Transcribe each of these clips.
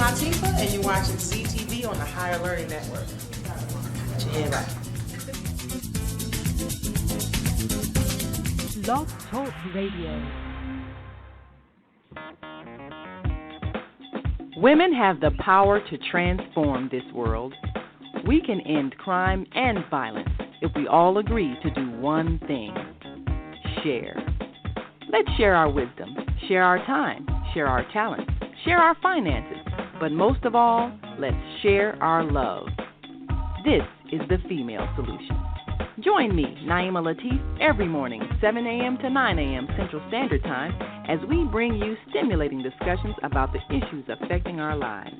Latifah, and you're watching CTV on the Higher Learning Network. Put your head right. Blog Talk Radio. Women have the power to transform this world. We can end crime and violence if we all agree to do one thing: share. Let's share our wisdom, share our time, share our talents, share our finances, but most of all, let's share our love. This is the Female Solution. Join me, Naima Latif, every morning, 7 a.m. to 9 a.m. Central Standard Time, as we bring you stimulating discussions about the issues affecting our lives.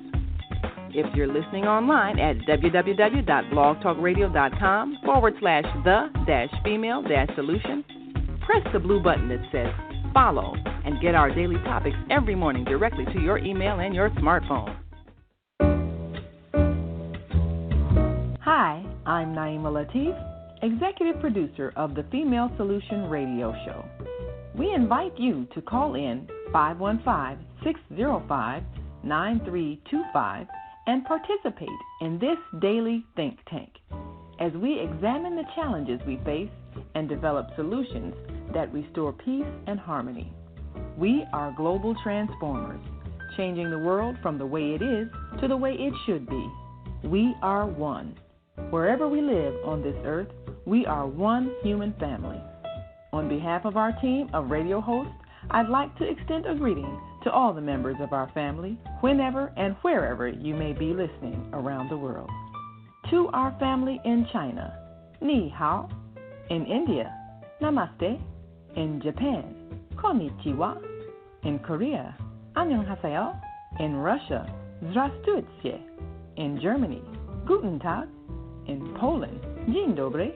If you're listening online at www.blogtalkradio.com/the-female-solution, press the blue button that says follow and get our daily topics every morning directly to your email and your smartphone. Hi, I'm Naima Latif, Executive Producer of the Female Solution Radio Show. We invite you to call in 515-605-9325 and participate in this daily think tank as we examine the challenges we face and develop solutions that restore peace and harmony. We are global transformers, changing the world from the way it is to the way it should be. We are one. Wherever we live on this earth, we are one human family. On behalf of our team of radio hosts, I'd like to extend a greeting to all the members of our family, whenever and wherever you may be listening around the world. To our family in China, Ni Hao. In India, Namaste. In Japan, Konnichiwa. In Korea, Annyeonghaseyo. In Russia, Здравствуйте. In Germany, Guten Tag. In Poland, Dzień dobry.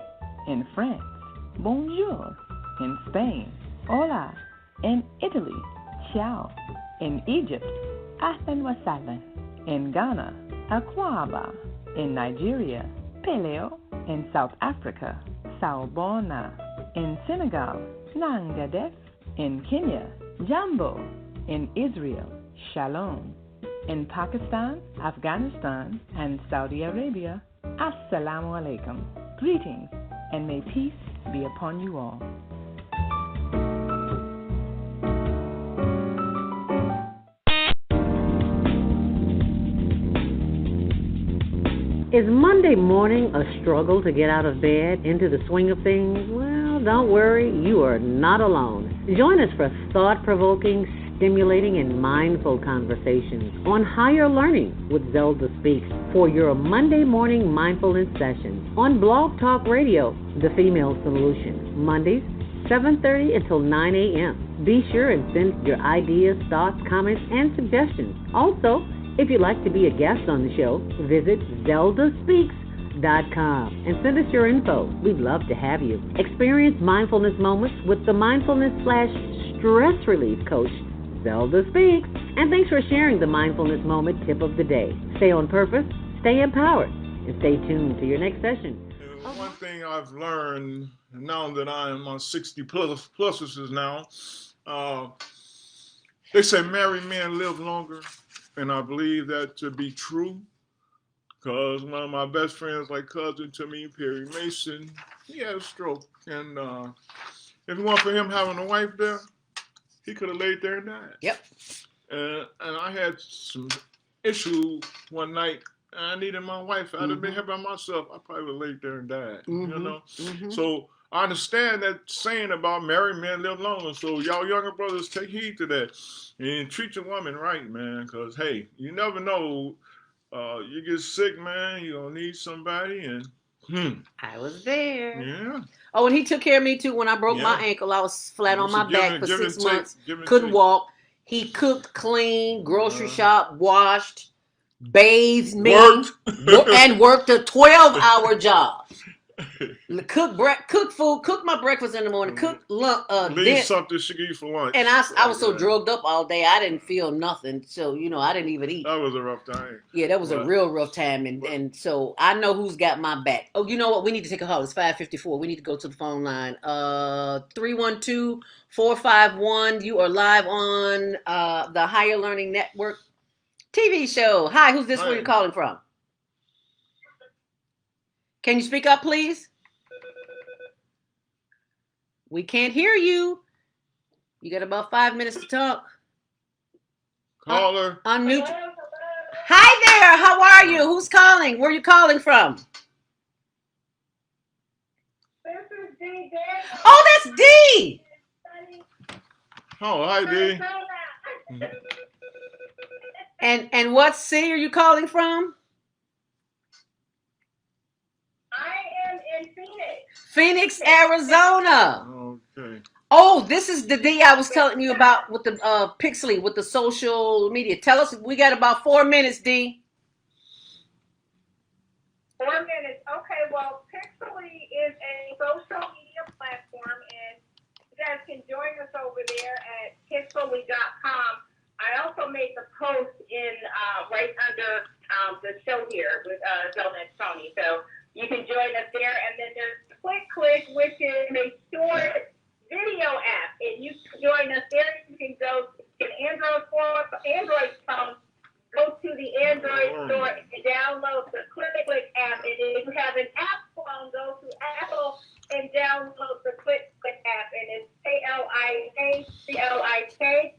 In France, Bonjour. In Spain, Hola. In Italy, Ciao. In Egypt, Ahlan wa sahlan. In Ghana, Akwaba. In Nigeria, Peleo. In South Africa, Sawubona. In Senegal, Nangadef. In Kenya, Jambo. In Israel, Shalom. In Pakistan, Afghanistan, and Saudi Arabia, Assalamu alaikum. Greetings, and may peace be upon you all. Is Monday morning a struggle to get out of bed, into the swing of things? Well, don't worry, you are not alone. Join us for thought-provoking, stimulating, and mindful conversations on Higher Learning with Zelda Speaks for your Monday morning mindfulness sessions on Blog Talk Radio, The Female Solution, Mondays, 7:30 until 9 a.m. Be sure and send your ideas, thoughts, comments, and suggestions. Also, if you'd like to be a guest on the show, visit ZeldaSpeaks.com and send us your info. We'd love to have you. Experience mindfulness moments with the mindfulness/stress relief coach, Zelda Speaks. And thanks for sharing the mindfulness moment tip of the day. Stay on purpose, stay empowered, and stay tuned to your next session. One thing I've learned now that I'm on 60 pluses now, they say married men live longer. And I believe that to be true, because one of my best friends, like cousin to me, Perry Mason, he had a stroke. And if it weren't for him having a wife there, he could have laid there and died. Yep. And I had some issue one night. And I needed my wife. I'd have been here by myself. I probably would have laid there and died. You know? So I understand that saying about married men live longer. So y'all younger brothers, take heed to that. And treat your woman right, man. Because, hey, you never know. You get sick, man. You're going to need somebody. And I was there. Yeah. Oh, and he took care of me, too. When I broke my ankle, I was flat on my back for 6 months. Couldn't walk. He cooked, cleaned, grocery shop, washed, bathed me, and worked a 12-hour job. Cook food, cook my breakfast in the morning, cook lunch, leave something she eat for lunch. And I was so drugged up all day, I didn't feel nothing. So, I didn't even eat. That was a rough time. Yeah, that was a real rough time. And so I know who's got my back. Oh, you know what? We need to take a call. It's 5:54. We need to go to the phone line. 312-451. You are live on the Higher Learning Network. TV show. Hi, who's this? Hi. Where you calling from? Can you speak up, please? We can't hear you. You got about 5 minutes to talk. Caller. Unmute. Hi there. How are you? Who's calling? Where are you calling from? This is D. Oh, that's D. Oh, hi, D. And what city are you calling from? I am in Phoenix. Phoenix, Arizona. Okay. Oh, this is the D I was telling you about with the Pixely, with the social media. Tell us, we got about 4 minutes, D. 4 minutes. Okay, well, Pixely is a social media platform, and you guys can join us over there at pixely.com. I also made the post in right under the show here with Zelda and Tony. So you can join us there, and then there's Click, which is a short video app, and you can join us there. You can go to Android phone, go to the Android store and download the Click app. And if you have an app phone, go to Apple and download the Click app. And it's Click.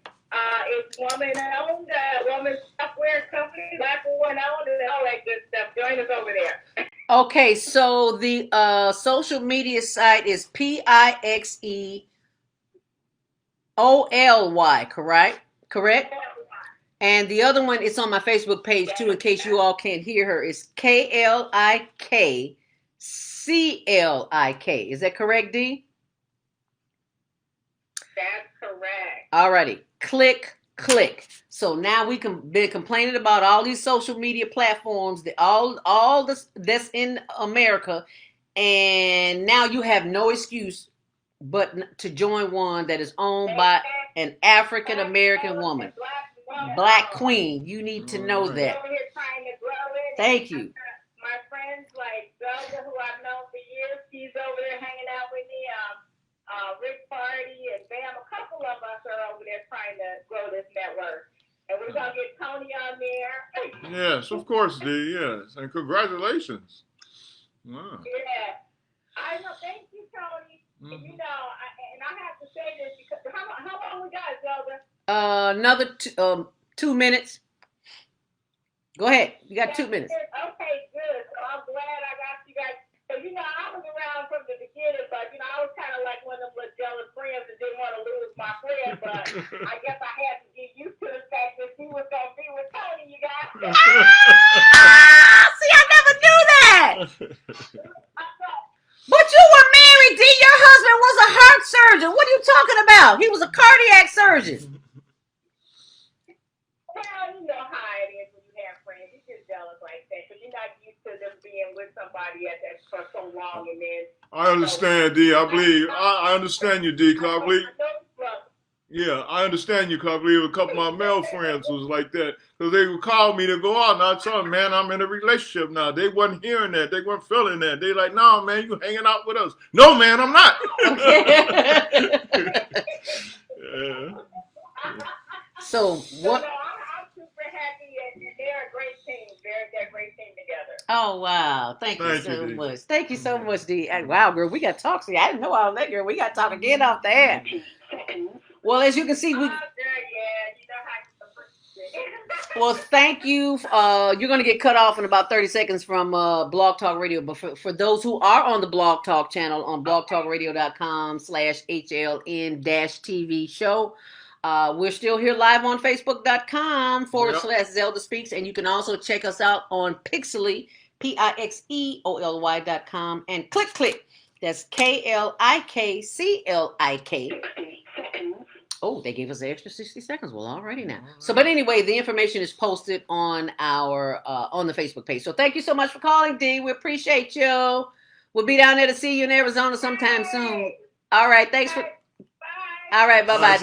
It's woman-owned, woman software company, Black woman-owned, and all that good stuff. Join us over there. Okay, so the social media site is Pixely, correct? And the other one is on my Facebook page too, in case you all can't hear her. It's KLIKCLIK. Is that correct, D? That's correct. Alrighty. Click. So now we can been complaining about all these social media platforms, all this that's in America, and now you have no excuse but to join one that is owned by an African American woman, Black Queen. You need to know that. Thank you. My friends like Zelda, who I've known for years, she's over there hanging out with me. Rick Party and Bam, a couple of us are over there trying to grow this network. And we're going to get Tony on there. Yes, of course, D. Yes. And congratulations. Wow. Yeah. I know. Thank you, Tony. Mm-hmm. You know, and I have to say this because how long we got, Zelda? Another 2 minutes. Go ahead. You got 2 minutes. Okay, good. So I'm glad I got you guys. So, you know, I was around from the beginning, but, you know, I was kind of like one of them little jealous friends that didn't want to lose my friend, but I guess I had to get used to the fact that she was going to be with Tony, you guys. See, I never knew that. But you were married, D. Your husband was a heart surgeon. What are you talking about? He was a cardiac surgeon. Well, you know how it is when you have friends. You're just jealous like that because you're not used to them being with somebody for so long, and then. I understand, D. I believe I understand you, D. Cause I believe. Yeah, I understand you. Cause I believe a couple of my male friends was like that. Cause they would call me to go out, and I tell them, man, I'm in a relationship now. They wasn't hearing that. They weren't feeling that. They like, no, man, you hanging out with us. No, man, I'm not. Yeah. So what? I'm super happy, and they're a great team. They're a great team together. Oh wow! Thank you so much. Thank you so much, D. Wow, girl, we got to talk. See, I didn't know all that, girl. We got to talk again off the air. Well, as you can see, we. Well, thank you. You're going to get cut off in about 30 seconds from Blog Talk Radio. But for those who are on the Blog Talk channel on blogtalkradio.com/HLN-TV show, we're still here live on Facebook.com/Zelda Speaks. And you can also check us out on Pixely, Pixeoly.com, and Click. That's KLIKCLIK. Oh, they gave us the extra 60 seconds. Well, already now. So, but anyway, the information is posted on our on the Facebook page. So thank you so much for calling, D. We appreciate you. We'll be down there to see you in Arizona sometime soon. All right. Thanks for. All right. Bye-bye.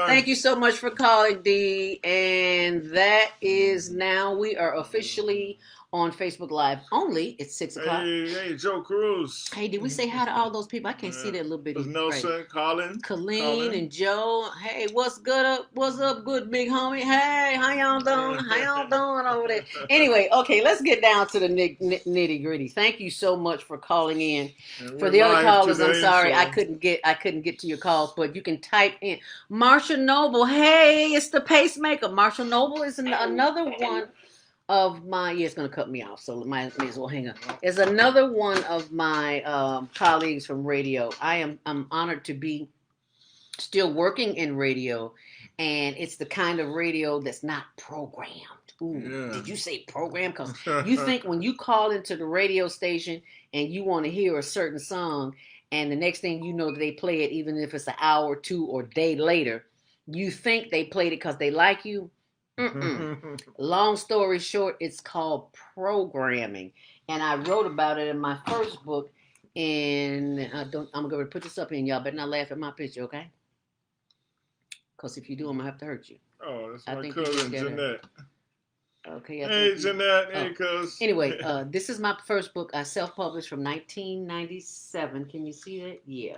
Thank you so much for calling, D. And that is now we are officially on Facebook Live only. It's 6 o'clock. Hey, Joe Cruz. Hey, did we say hi to all those people? I can't see that little bitty. There's Nelson, Colin, and Joe. Hey, what's good up? What's up, good big homie? Hey, how y'all doing? How y'all doing over there? Anyway, okay, let's get down to the nitty gritty. Thank you so much for calling in. For the other callers, I'm sorry I couldn't get to your calls, but you can type in Marshall Noble. Hey, it's the pacemaker. Marshall Noble is another one of my, it's going to cut me off, so may as well hang on. Is another one of my colleagues from radio. I'm honored to be still working in radio, and it's the kind of radio that's not programmed. Ooh, yeah. Did you say program? Because you think when you call into the radio station and you want to hear a certain song, and the next thing you know, they play it, even if it's an hour, 2 or day later, you think they played it because they like you. Long story short, it's called programming, and I wrote about it in my first book. I'm going to put this up in, y'all better not laugh at my picture, okay? Because if you do, I'm gonna have to hurt you. Oh, that's my cousin Jeanette. Okay. Hey, Jeanette. Hey, cuz. Anyway, this is my first book. I self-published from 1997. Can you see that? Yeah.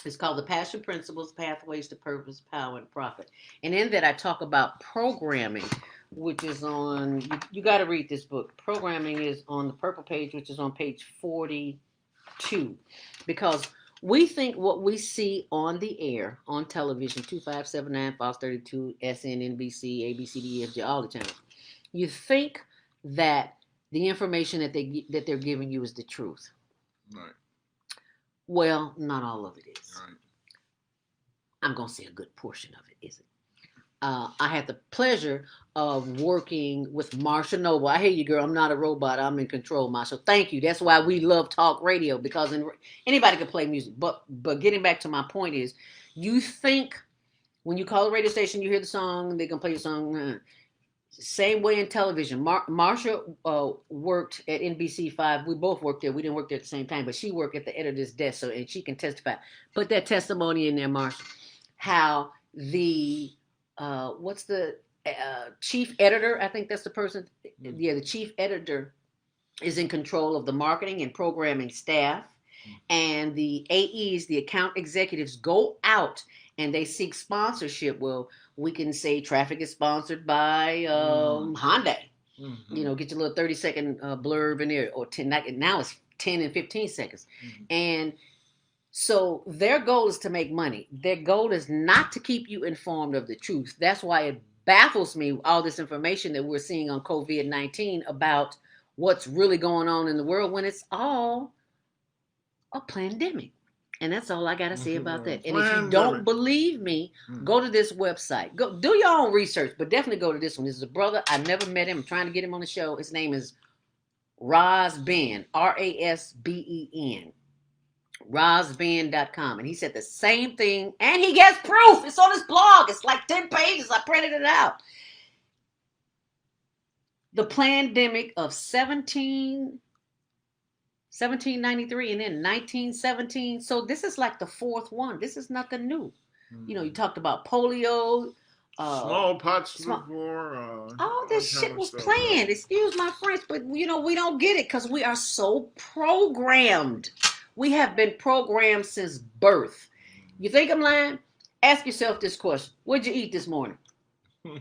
It's called The Passion Principles, Pathways to Purpose, Power, and Profit. And in that, I talk about programming, which is on, you got to read this book. Programming is on the purple page, which is on page 42. Because we think what we see on the air, on television, 2579, Fox 32, SN, NBC, ABC, DFG, all the channels, you think that the information that they're giving you is the truth. Right. Well, not all of it is. Right. I'm going to say a good portion of it isn't. I had the pleasure of working with Marsha Noble. I hear you, girl. I'm not a robot. I'm in control, Marsha. Thank you. That's why we love talk radio, because anybody can play music. But getting back to my point is, you think when you call a radio station, you hear the song, they can play the song. Same way in television. Marsha worked at NBC5. We both worked there. We didn't work there at the same time, but she worked at the editor's desk, and she can testify. Put that testimony in there, Marsha. How the what's the chief editor? I think that's the person. Yeah, the chief editor is in control of the marketing and programming staff, and the AEs, the account executives, go out and they seek sponsorship. Well, we can say traffic is sponsored by Hyundai. Mm-hmm. You know, get your little 30-second blurb in there, or 10. Now it's 10 and 15 seconds, and so their goal is to make money. Their goal is not to keep you informed of the truth. That's why it baffles me, all this information that we're seeing on COVID-19 about what's really going on in the world, when it's all a pandemic. And that's all I got to say about that. And if you don't believe me, go to this website. Go do your own research, but definitely go to this one. This is a brother. I never met him. I'm trying to get him on the show. His name is Razben, Rasben. Razben.com. And he said the same thing. And he gets proof. It's on his blog. It's like 10 pages. I printed it out. The pandemic of 1793 and then 1917. So this is like the fourth one. This is nothing new. You know, you talked about polio. Smallpox before. All this shit was planned. Excuse my French, but you know, we don't get it because we are so programmed. We have been programmed since birth. You think I'm lying? Ask yourself this question. What'd you eat this morning? You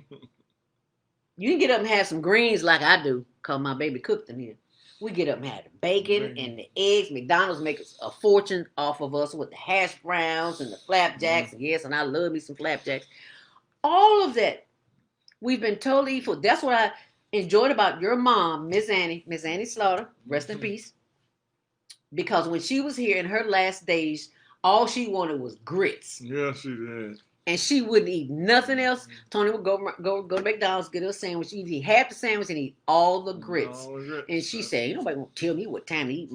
can get up and have some greens like I do, because my baby cooked them here. We get up and have the bacon and the eggs. McDonald's makes a fortune off of us with the hash browns and the flapjacks. Yes, and I love me some flapjacks. All of that, we've been totally full. That's what I enjoyed about your mom, Miss Annie Slaughter, rest in peace. Because when she was here in her last days, all she wanted was grits. Yeah, she did. And she wouldn't eat nothing else. Tony would go to McDonald's, get her a sandwich. She'd eat half the sandwich and eat all the grits. And she said, nobody won't tell me what time to eat.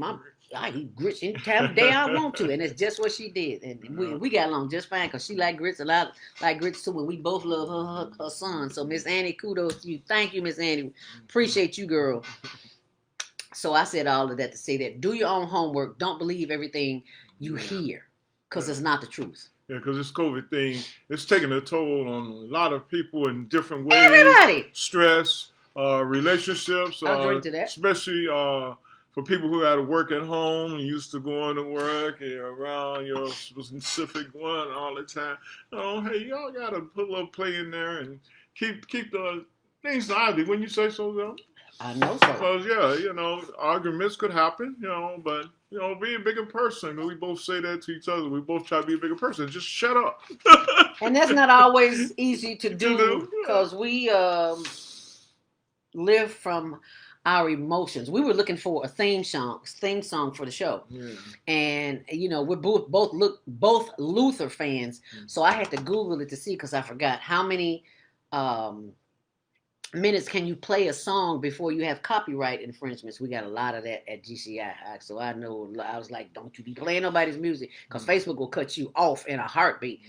I eat grits any time of day I want to. And that's just what she did. And we got along just fine because she liked grits a lot. Like grits too. And we both love her son. So Miss Annie, kudos to you. Thank you, Miss Annie. Appreciate you, girl. So I said all of that to say that do your own homework. Don't believe everything you hear, because it's not the truth. Yeah, because this COVID thing, it's taking a toll on a lot of people in different ways. Everybody. Stress, relationships, I'll drink to that. especially for people who had to work at home and used to going to work and around your specific one all the time. Hey, y'all gotta put a little play in there and keep the things lively. When you say so, though. I know so. Because arguments could happen, but be a bigger person. We both say that to each other. We both try to be a bigger person. Just shut up. And that's not always easy to do because we live from our emotions. We were looking for a theme song for the show, and we're both Luther fans. So I had to Google it to see because I forgot how many minutes can you play a song before you have copyright infringements. We got a lot of that at GCI, so I was like, don't you be playing nobody's music because Facebook will cut you off in a heartbeat.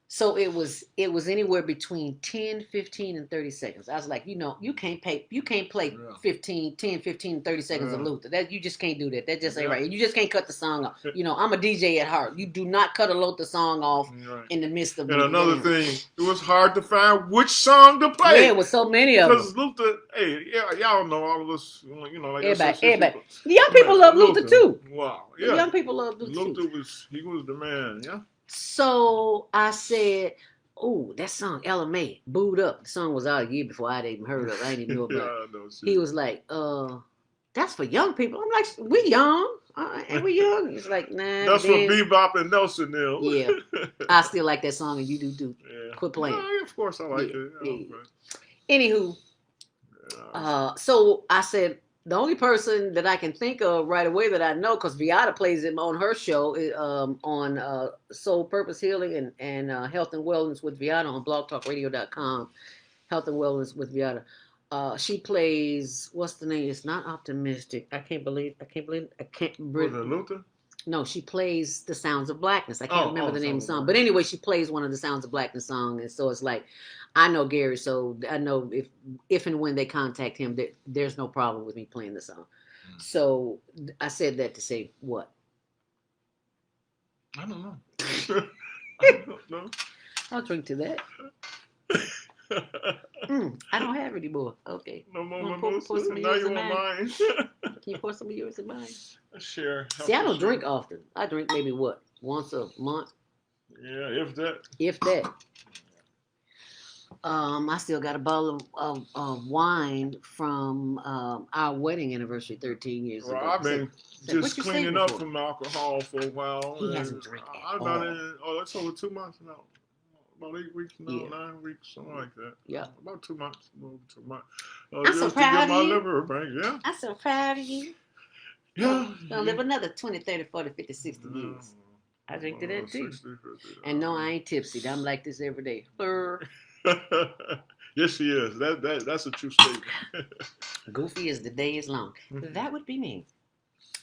So it was anywhere between 10, 15, and 30 seconds. I was like, you can't play 10, 15, 30 seconds of Luther. That you just can't do that. That just ain't right. You just can't cut the song off. I'm a DJ at heart. You do not cut a Luther song off in the midst of. And another thing, it was hard to find which song to play. Yeah, it was so many of them. Because Luther, y'all know all of us, like everybody. The young people love Luther too. Wow, yeah. The young people love Luther too. Luther was the man, yeah. So I said, "Oh, that song, Ella May, Booed Up." The song was out a year before I'd even heard of it. I didn't even know about it. He was like, that's for young people. I'm like, we young. Ain't we young? He's like, nah. That's for Bebop and Nelson now. Yeah. I still like that song, and you do too. Yeah. Quit playing. Yeah, of course I like it. Anywho, so I said, the only person that I can think of right away that I know, because Viata plays him on her show on Soul Purpose Healing and Health and Wellness with Viata on blogtalkradio.com. Health and Wellness with Viata. She plays, what's the name? It's not Optimistic. I can't believe. Was it Luther? No, she plays The Sounds of Blackness. I can't remember the name of the song. But anyway, she plays one of the Sounds of Blackness songs. And so it's like, I know Gary, so I know if and when they contact him, there's no problem with me playing the song. So I said that to say what? I don't know. I don't know. I'll drink to that. I don't have any more. Okay. No more mimosas. Now you want mine. Can you pour some of yours in mine? Sure. See, I don't drink often. I drink maybe once a month. Yeah, if that. If that. I still got a bottle of wine from our wedding anniversary 13 years ago. I've been just cleaning up from alcohol for a while. He hasn't drank at all. That's over 2 months now. About 8 weeks now, 9 weeks, something like that. Yeah. About 2 months. Over 2 months. I'm so proud of you. Liver break. Yeah. I'm so proud of you. Yeah. Gonna live another 20, 30, 40, 50, 60 years. I drink to that too. 60, 50, and no, I ain't tipsy. I'm like this every day. Yes, she is. That's a true statement. Goofy as the day is long. That would be me.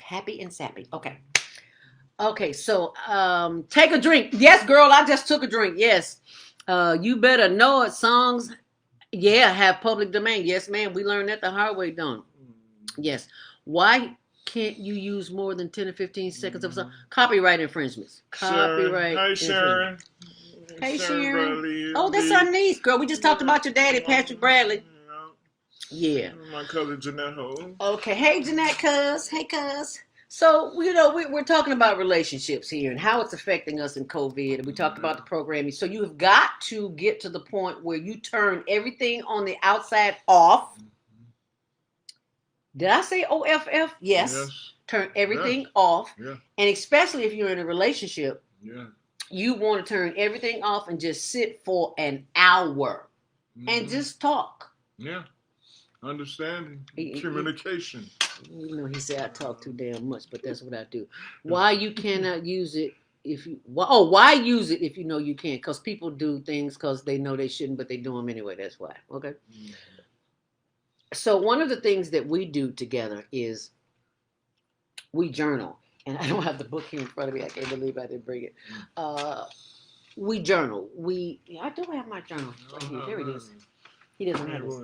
Happy and sappy. Okay, so take a drink. Yes, girl, I just took a drink. Yes. You better know it. Songs, have public domain. Yes, ma'am. We learned that the hard way, don't. Yes. Why can't you use more than 10 or 15 seconds of a song? Copyright infringements. Copyright. Hi, Sharon. Hey, Sharon. Oh, that's our niece, girl. We just talked about your daddy, Patrick Bradley. Yeah. My cousin, Jeanette Ho. Okay. Hey, Jeanette, cuz. Hey, cuz. So, we're talking about relationships here and how it's affecting us in COVID. And we talked about the programming. So, you have got to get to the point where you turn everything on the outside off. Did I say OFF? Yes. Turn everything off. Yeah. And especially if you're in a relationship. Yeah. You want to turn everything off and just sit for an hour and just talk. Yeah. Understanding. Communication. He said I talk too damn much, but that's what I do. Why you cannot use it why use it if you know you can't? Because people do things because they know they shouldn't, but they do them anyway. That's why. Okay. So one of the things that we do together is we journal. And I don't have the book here in front of me. I can't believe I didn't bring it. We journal. I do have my journal right here. There it is. He doesn't have this.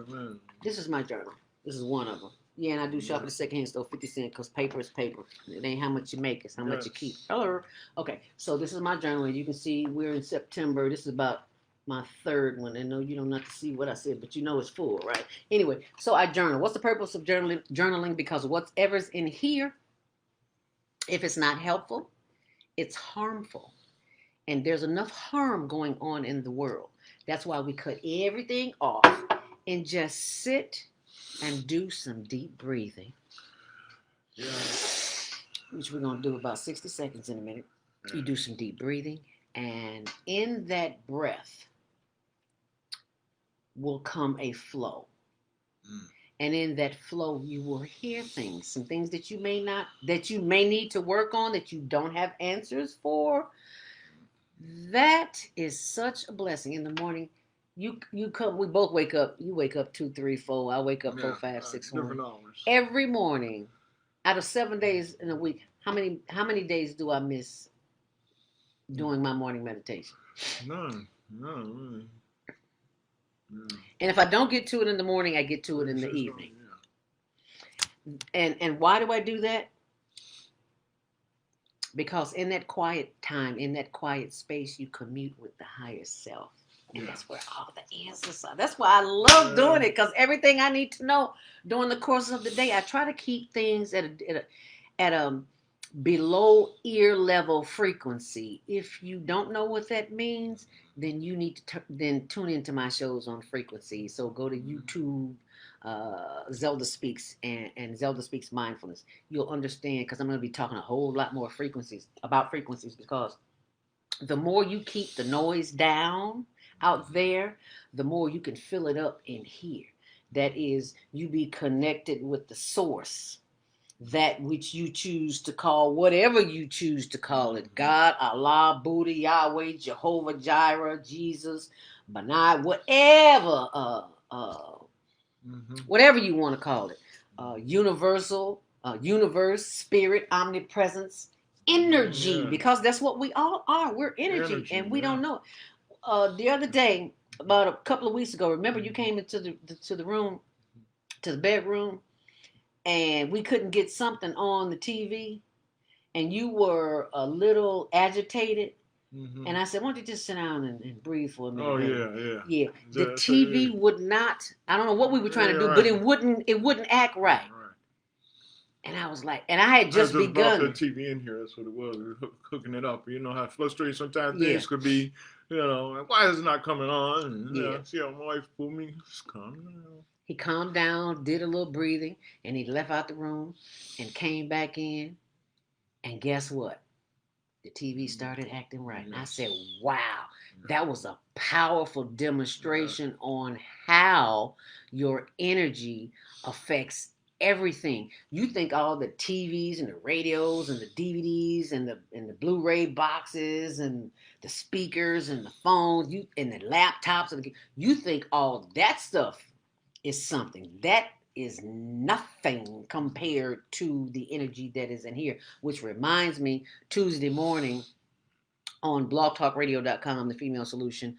This is my journal. This is one of them. Yeah, and I do shop at the secondhand store, 50 cents, because paper is paper. It ain't how much you make, it's how much you keep. Hello. Okay, so this is my journal. And you can see we're in September. This is about my third one. I know you don't have to see what I said, but you know it's full, right? Anyway, so I journal. What's the purpose of journaling? Because whatever's in here, if it's not helpful, it's harmful. And there's enough harm going on in the world. That's why we cut everything off and just sit and do some deep breathing. Yeah. Which we're going to do about 60 seconds in a minute. You do some deep breathing. And in that breath will come a flow. And in that flow, you will hear things, some things that you may need to work on, that you don't have answers for. That is such a blessing. In the morning, we both wake up. You wake up 2, 3, 4. I wake up 4, 5, 6, 1. Different hours. Every morning, out of 7 days in a week, how many days do I miss doing my morning meditation? None, really. Yeah. And if I don't get to it in the morning, I get to it in the evening. And why do I do that? Because in that quiet time, in that quiet space, you commute with the higher self. And that's where all the answers are. That's why I love doing it, because everything I need to know during the course of the day, I try to keep things at a below ear level frequency. If you don't know what that means, then you need to then tune into my shows on frequency. So go to YouTube, Zelda Speaks and Zelda Speaks Mindfulness. You'll understand, because I'm going to be talking a whole lot more about frequencies, because the more you keep the noise down out there, the more you can fill it up in here. That is, you be connected with the source, that which you choose to call, whatever you choose to call it, God, Allah, Buddha, Yahweh, Jehovah, Jireh, Jesus, Benai, whatever you want to call it, universal, universe, spirit, omnipresence, energy, because that's what we all are. We're energy and we don't know it. The other day, about a couple of weeks ago, remember you came into the room, to the bedroom, and we couldn't get something on the TV, and you were a little agitated. And I said, why don't you just sit down and breathe for a minute? Oh, yeah. Yeah. The TV would not, I don't know what we were trying to do, but it wouldn't act right. And I was like, and I had just begun. Brought the TV in here, that's what it was. We were hooking it up. You know how frustrating sometimes things could be, why is it not coming on? And, see how my wife pulled me, it's coming on. He calmed down, did a little breathing, and he left out the room and came back in. And guess what? The TV started acting right. And I said, wow, that was a powerful demonstration on how your energy affects everything. You think all the TVs and the radios and the DVDs and the Blu-ray boxes and the speakers and the phones and the laptops, you think all that stuff is something. That is nothing compared to the energy that is in here, which reminds me, Tuesday morning on blogtalkradio.com, The Female Solution,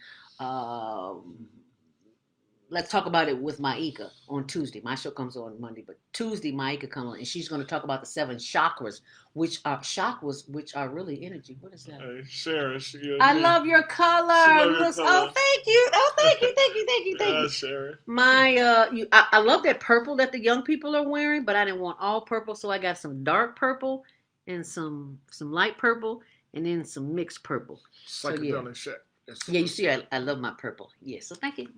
let's talk about it with Maika on Tuesday. My show comes on Monday, but Tuesday Maika comes on, and she's going to talk about the 7 chakras, which are really energy. What is that? Hey, Sarah, I love your color. Oh, thank you. Oh, thank you. Sarah. I love that purple that the young people are wearing, but I didn't want all purple, so I got some dark purple and some light purple, and then some mixed purple. Psychedelic shit. Yeah, you see, I love my purple. Yes, so thank you.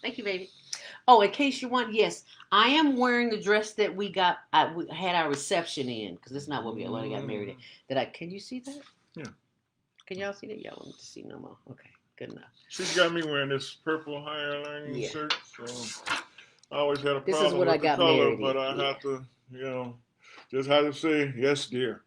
Thank you, baby. Oh, in case you want, yes, I am wearing the dress that we had our reception in, because it's not what we got married in. Can you see that? Yeah. Can y'all see that? Y'all want to see no more? Okay, good enough. She's got me wearing this purple higher lining shirt, so I always had a problem this is what with I got the color, married but in. I have to, just have to say, yes, dear.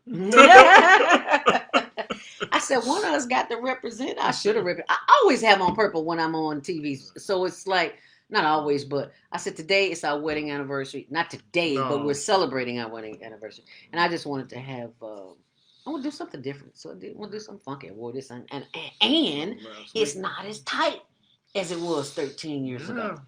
I said, one of us got to represent. I should have represented. I always have on purple when I'm on TV. So it's like, not always, but I said, today is our wedding anniversary. Not today, but we're celebrating our wedding anniversary. And I just wanted to have, I want to do something different. So I want to do something funky. I wore this, and it's not as tight as it was 13 years ago.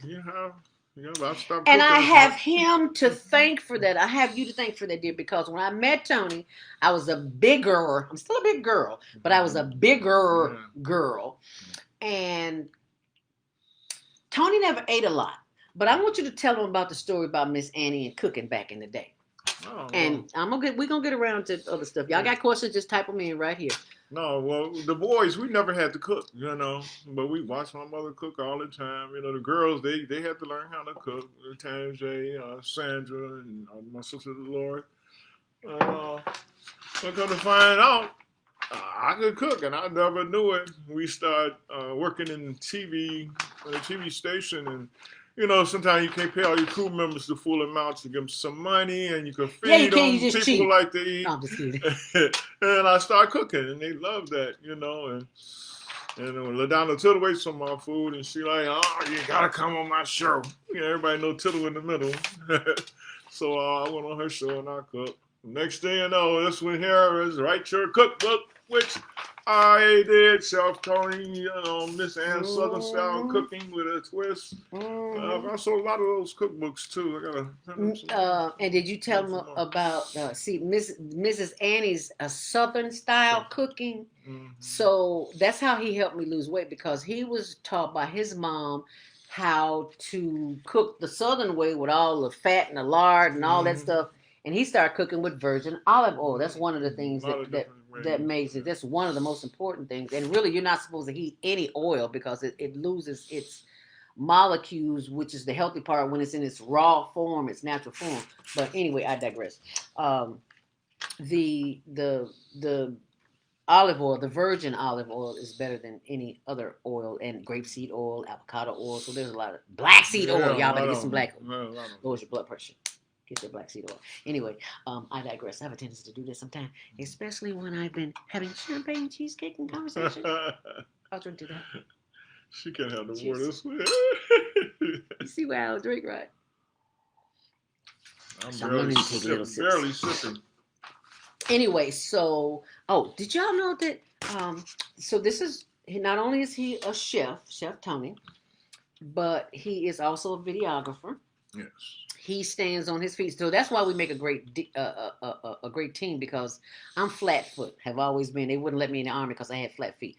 And I have him to thank for that. I have you to thank for that, dear, because when I met Tony, I'm still a big girl, but I was a bigger girl. And Tony never ate a lot, but I want you to tell him about the story about Miss Annie and cooking back in the day. Oh, And we're gonna get around to other stuff. Y'all got questions? Just type them in right here. No, well, the boys, we never had to cook, but we watched my mother cook all the time. The girls, they had to learn how to cook. Tanjay, Sandra, and my sister Dolores. I come to find out, I could cook, and I never knew it. We started working in TV, at a TV station, and sometimes you can't pay all your crew members the full amount. You give them some money, and you can feed them. People cheat. Like to eat. No, I'm just kidding. And I started cooking, and they loved that, and LaDonna Tittle ate some of my food, and she like, oh, you gotta come on my show. Everybody know Tittle in the middle. So I went on her show, and I cooked. Next thing you know, this one here is Write Your Cookbook, which I did. Chef Tony, Miss Anne's Southern Style Cooking with a twist. I sold a lot of those cookbooks too. I gotta. And did you tell them about Mrs. Annie's Southern Style Cooking? Mm-hmm. So that's how he helped me lose weight, because he was taught by his mom how to cook the Southern way with all the fat and the lard and all that stuff. And he started cooking with virgin olive oil. That's one of the things that makes it. That's one of the most important things. And really, you're not supposed to heat any oil, because it loses its molecules, which is the healthy part when it's in its raw form, its natural form. But anyway, I digress. The olive oil, the virgin olive oil, is better than any other oil, and grapeseed oil, avocado oil. So there's a lot of black seed oil. Y'all better get some black oil. Lowers your blood pressure. Get your black seed oil. Anyway, I digress. I have a tendency to do this sometimes, especially when I've been having champagne, cheesecake, and conversation. I'll drink to that. She can't have the water this way. You see where I'll drink, right? I'm barely sipping. Anyway, so, did y'all know that, so this is, not only is he a chef, Chef Tony, but he is also a videographer. Yes. He stands on his feet, so that's why we make a great team, because I'm flat foot, have always been. They wouldn't let me in the Army because I had flat feet.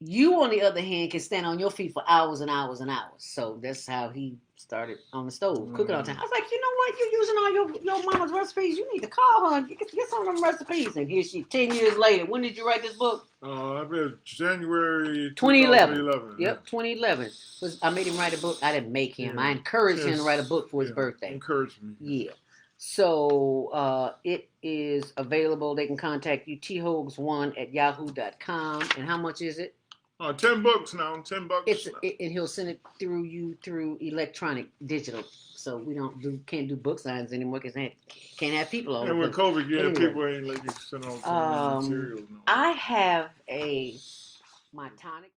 You, on the other hand, can stand on your feet for hours and hours and hours. So that's how he started on the stove, cooking all the time. I was like, you know what? You're using all your mama's recipes. You need to call her and get some of them recipes. And here she, 10 years later. When did you write this book? I read January 2011. Yep, 2011. I made him write a book. I didn't make him. I encouraged him to write a book for his birthday. Encouraged me. Yeah. So it is available. They can contact you, thogs1@yahoo.com. And how much is it? $10 now. $10. And he'll send it through electronic, digital. So we can't do book signs anymore, because can't have people over. And with COVID, people ain't let you send all the materials. No. I have my tonic.